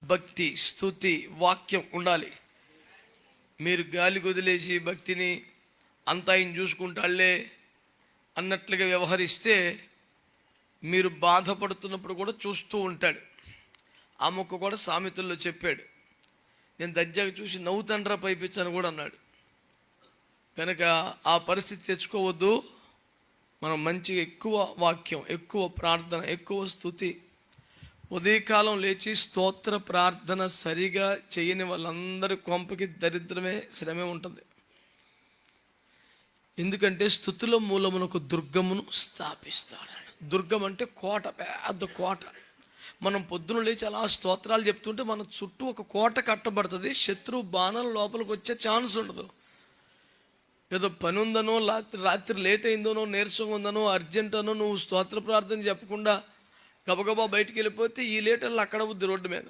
భక్తి, స్తుతి, వాక్యం ఉండాలి. మీరు గాలి వదిలేసి భక్తిని అంతా ఆయన చూసుకుంటాళ్లే అన్నట్లుగా వ్యవహరిస్తే మీరు బాధపడుతున్నప్పుడు కూడా చూస్తూ ఉంటాడు. ఆ మొక్క కూడా సామెతల్లో చెప్పాడు, నేను దర్జాగా చూసి నవ్వుతండ్రా పైపించాను కూడా అన్నాడు. కనుక ఆ పరిస్థితి తెచ్చుకోవద్దు. మనం మంచిగా ఎక్కువ వాక్యం, ఎక్కువ ప్రార్థన, ఎక్కువ స్తుతి. ఉదయకాలం లేచి స్తోత్ర ప్రార్థన సరిగా చేయని వాళ్ళందరి కొంపకి దరిద్రమే, శ్రమే ఉంటుంది. ఎందుకంటే స్తుతుల మూలమునకు దుర్గమును స్థాపిస్తాడు. దుర్గం అంటే కోట, పెద్ద కోట. మనం పొద్దున లేచి అలా స్తోత్రాలు చెప్తుంటే మన చుట్టూ ఒక కోట కట్టబడుతుంది. శత్రువు బాణాల లోపలికి వచ్చే ఛాన్స్ ఉండదు. ఏదో పని ఉందనో, రాత్రి లేట్ అయిందనో, నీరసంగా ఉందనో, అర్జెంట్ అనో నువ్వు స్తోత్ర ప్రార్థన చెప్పకుండా గబగబా బయటికి వెళ్ళిపోతే ఈ లేటర్లు అక్కడ అవుద్ది రోడ్డు మీద.